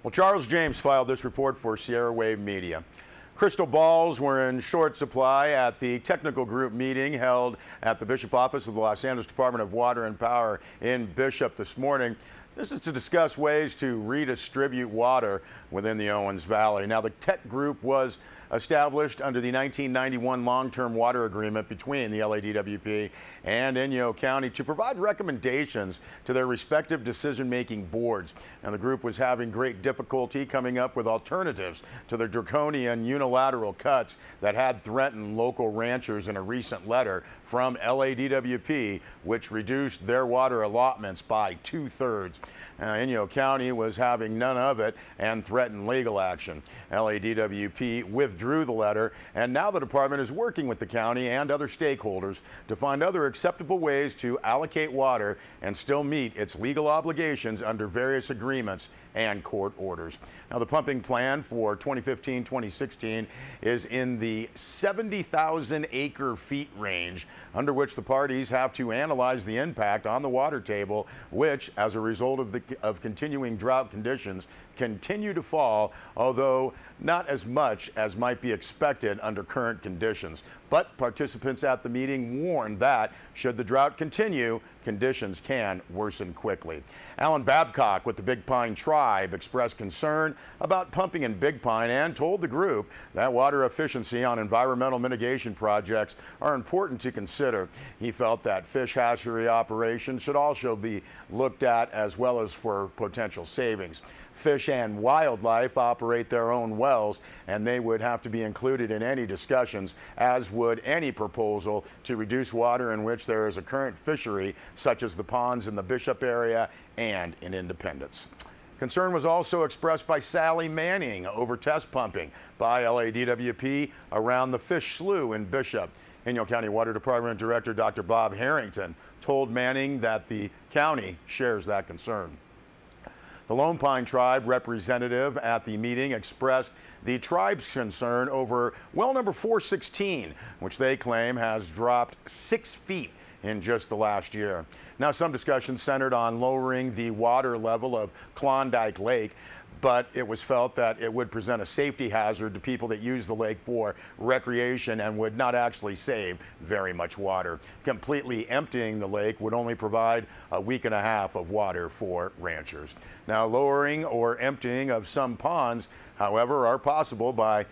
Well, Charles James filed this report for Sierra Wave Media. Crystal balls were in short supply at the technical group meeting held at the Bishop office of the Los Angeles Department of Water and Power in Bishop this morning. This is to discuss ways to redistribute water within the Owens Valley. Now, the tech group was established under the 1991 long-term water agreement between the LADWP and Inyo County to provide recommendations to their respective decision-making boards. Now, the group was having great difficulty coming up with alternatives to the draconian unilateral cuts that had threatened local ranchers in a recent letter from LADWP, which reduced their water allotments by 2/3. Inyo County was having none of it and threatened legal action. LADWP withdrew the letter, and now the department is working with the county and other stakeholders to find other acceptable ways to allocate water and still meet its legal obligations under various agreements and court orders. Now, the pumping plan for 2015-2016 is in the 70,000 acre-feet range, under which the parties have to analyze the impact on the water table, which, as a result of continuing drought conditions, continue to fall, although not as much as might be expected under current conditions. But participants at the meeting warned that, should the drought continue, conditions can worsen quickly. Alan Babcock with the Big Pine Tribe expressed concern about pumping in Big Pine and told the group that water efficiency on environmental mitigation projects are important to consider. He felt that fish hatchery operations should also be looked at, as well as for potential savings. Fish and wildlife operate their own wells, and they would have to be included in any discussions, as would any proposal to reduce water in which there is a current fishery, such as the ponds in the Bishop area and in Independence. Concern was also expressed by Sally Manning over test pumping by LADWP around the fish slough in Bishop. Inyo County Water Department Director Dr. Bob Harrington told Manning that the county shares that concern. The Lone Pine Tribe representative at the meeting expressed the tribe's concern over well number 416, which they claim has dropped 6 feet in just the last year. Now, some discussion centered on lowering the water level of Klondike Lake, but it was felt that it would present a safety hazard to people that use the lake for recreation and would not actually save very much water. Completely emptying the lake would only provide a week and a half of water for ranchers. Now, lowering or emptying of some ponds, however, are possible by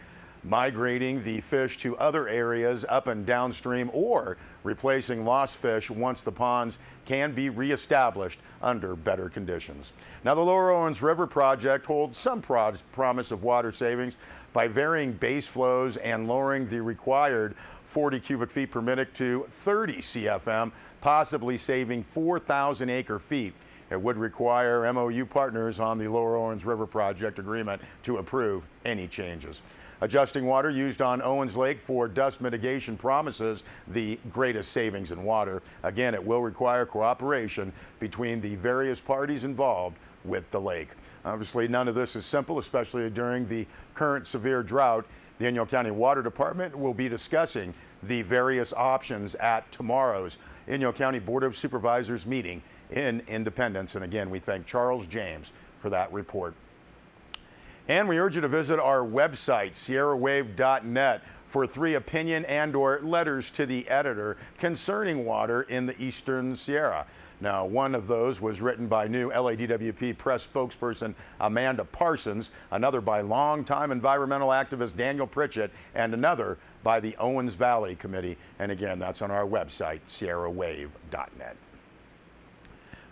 migrating the fish to other areas up and downstream, or replacing lost fish once the ponds can be reestablished under better conditions. Now, the Lower Owens River project holds some promise of water savings by varying base flows and lowering the required 40 cubic feet per minute to 30 CFM, possibly saving 4,000 acre feet. It would require MOU partners on the Lower Owens River project agreement to approve any changes. Adjusting water used on Owens Lake for dust mitigation promises the greatest savings in water. Again, it will require cooperation between the various parties involved with the lake. Obviously, none of this is simple, especially during the current severe drought. The Inyo County Water Department will be discussing the various options at tomorrow's Inyo County Board of Supervisors meeting in Independence. And again, we thank Charles James for that report. And we urge you to visit our website, sierrawave.net, for 3 opinion and/or letters to the editor concerning water in the Eastern Sierra. Now, one of those was written by new LADWP press spokesperson Amanda Parsons, another by longtime environmental activist Daniel Pritchett, and another by the Owens Valley Committee. And again, that's on our website, sierrawave.net.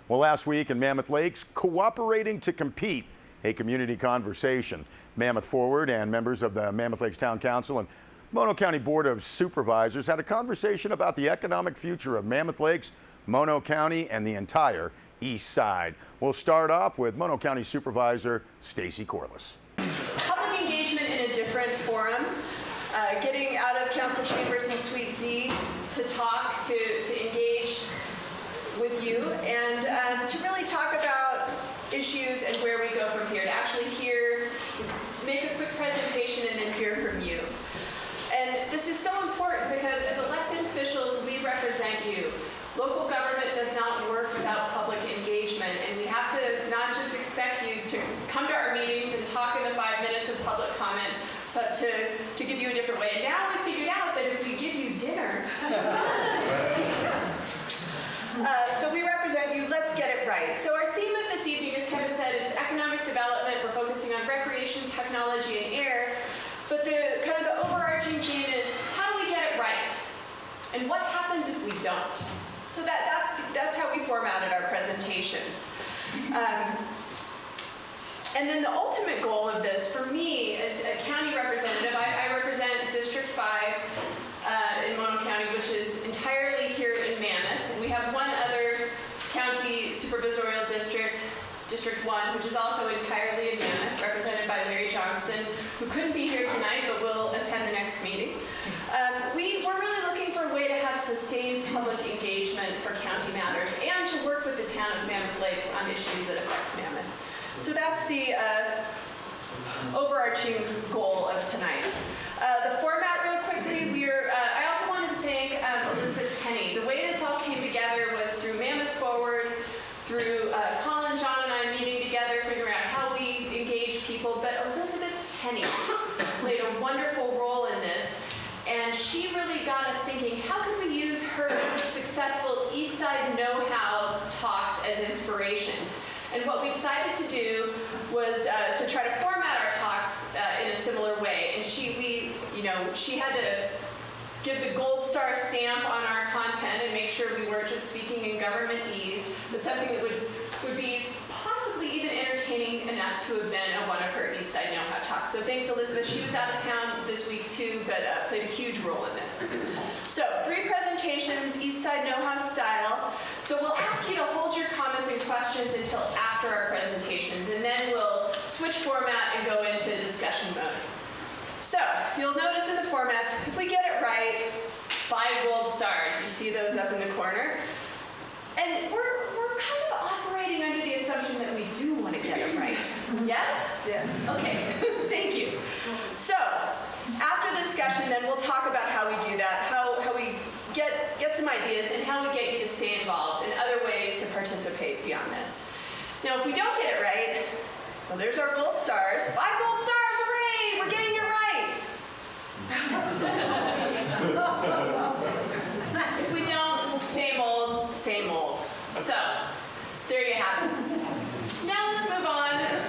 Well, last week in Mammoth Lakes, cooperating to compete, a community conversation. Mammoth Forward and members of the Mammoth Lakes Town Council and Mono County Board of Supervisors had a conversation about the economic future of Mammoth Lakes, Mono County, and the entire East Side. We'll start off with Mono County Supervisor Stacy Corliss. Public engagement in a different forum, getting out of council chambers in Suite Z to talk, to engage with you, and to really talk about issues and where we go from here, to actually hear, make a quick presentation and then hear from you. And this is so important because as elected officials, we represent you. Local government does not work without public engagement, and we have to not just expect you to come to our meetings but to give you a different way. And now we figured out that if we give you dinner, so we represent you. Let's get it right. So our theme of this evening, as Kevin said, is economic development. We're focusing on recreation, technology, and air. But the kind of the overarching theme is how do we get it right, and what happens if we don't? So that's how we formatted our presentations. And then the ultimate goal of this, for me, as a county representative, I represent District 5 in Mono County, which is entirely here in Mammoth. And we have one other county supervisorial district, District 1, which is also entirely in Mammoth, represented by Larry Johnston, who couldn't be here tonight, but will attend the next meeting. We're really looking for a way to have sustained public engagement for county matters and to work with the town of Mammoth Lakes on issues that affect Mammoth. So that's the overarching goal of tonight. The format, real quickly, I also wanted to thank Elizabeth Kenny. The way this all came together was through Mammoth Forward, through Colin, John, and I meeting together, figuring out how we engage people. But Elizabeth Kenny played a wonderful role in this, and she really got us thinking, how can we use her successful East Side know-how talks as inspiration? And what we decided to do was to try to format our talks in a similar way. And she had to give the gold star stamp on our content and make sure we weren't just speaking in government-ese, but something that would be possibly even entertaining enough to have been one of her East Side know-how talks. So thanks, Elizabeth. She was out of town this week too, but played a huge role in this. So 3 presentations, East Side know-how style. So we'll ask you to hold your comments and questions until after our presentations, and then we'll switch format and go into discussion mode. So you'll notice in the formats, if we get it right, 5 gold stars. You see those up in the corner. And we're kind of operating under the assumption that we do want to get it right. Yes? Yes. Okay. Thank you. So after the discussion, then we'll talk about how we do that, how we get some ideas, and how we get you to stay involved, and other ways to participate beyond this. Now, if we don't get it right, well, there's our gold stars. 5 gold stars, hooray! We're getting it right. If we don't, same old, same old. So, there you have it. Now let's move on. Let's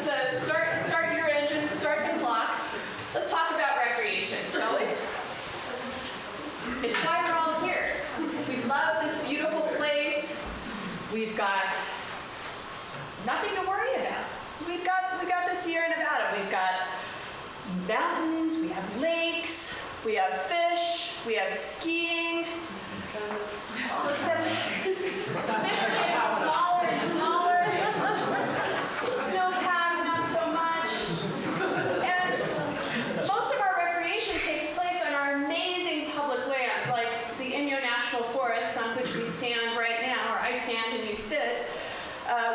start your engine, start the clock. Let's talk about recreation, shall we? It's why we're all here. We love this beautiful place. We've got nothing to worry about. We got the Sierra Nevada. We've got mountains, we have lakes, we have fish, we have skiing. Except the fish are getting smaller and smaller. Snowpack, not so much. And most of our recreation takes place on our amazing public lands, like the Inyo National Forest, on which we stand right now, or I stand and you sit,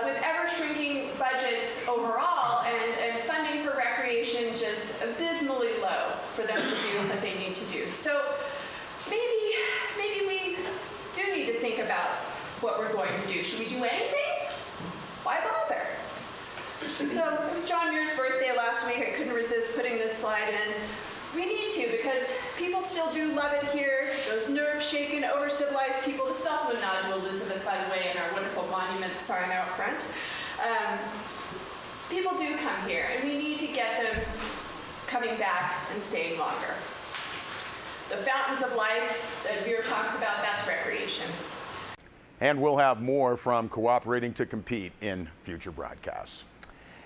with ever-shrinking budgets overall and funding for recreation just abysmally low for them to do what they need to do. So maybe we do need to think about what we're going to do. Should we do anything? Why bother? So it was John Muir's birthday last week. I couldn't resist putting this slide in. We need to, because people still do love it here. Those nerve-shaken, over-civilized people. This is also a nod to Elizabeth, by the way, and our wonderful monument sign out front. People do come here, and we need to get them coming back and staying longer. The fountains of life that Muir talks about, that's recreation. And we'll have more from Cooperating to Compete in future broadcasts.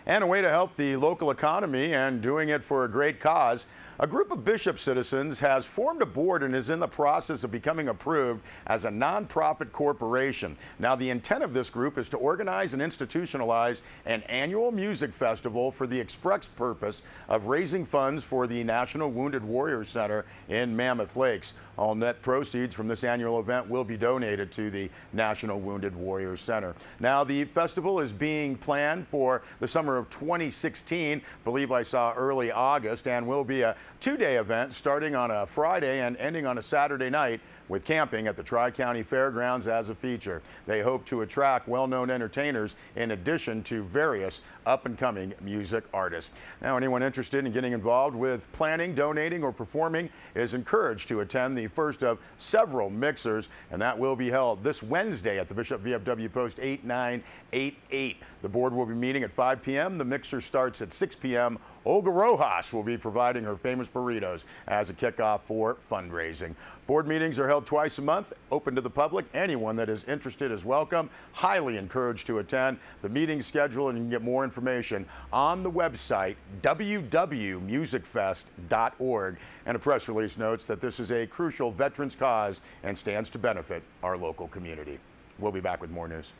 And a way to help the local economy and doing it for a great cause, a group of Bishop citizens has formed a board and is in the process of becoming approved as a nonprofit corporation. Now, the intent of this group is to organize and institutionalize an annual music festival for the express purpose of raising funds for the National Wounded Warriors Center in Mammoth Lakes. All net proceeds from this annual event will be donated to the National Wounded Warriors Center. Now, the festival is being planned for the summer summer of 2016. Believe I saw early August, and will be a 2-day event starting on a Friday and ending on a Saturday night with camping at the Tri-County Fairgrounds as a feature. They hope to attract well-known entertainers in addition to various up-and-coming music artists. Now, anyone interested in getting involved with planning, donating, or performing is encouraged to attend the first of several mixers, and that will be held this Wednesday at the Bishop VFW Post 8988. The board will be meeting at 5 p.m. The mixer starts at 6 p.m. Olga Rojas will be providing her famous burritos as a kickoff for fundraising. Board meetings are held twice a month, open to the public. Anyone that is interested is welcome. Highly encouraged to attend. The meeting schedule, and you can get more information on the website www.musicfest.org. And a press release notes that this is a crucial veterans cause and stands to benefit our local community. We'll be back with more news.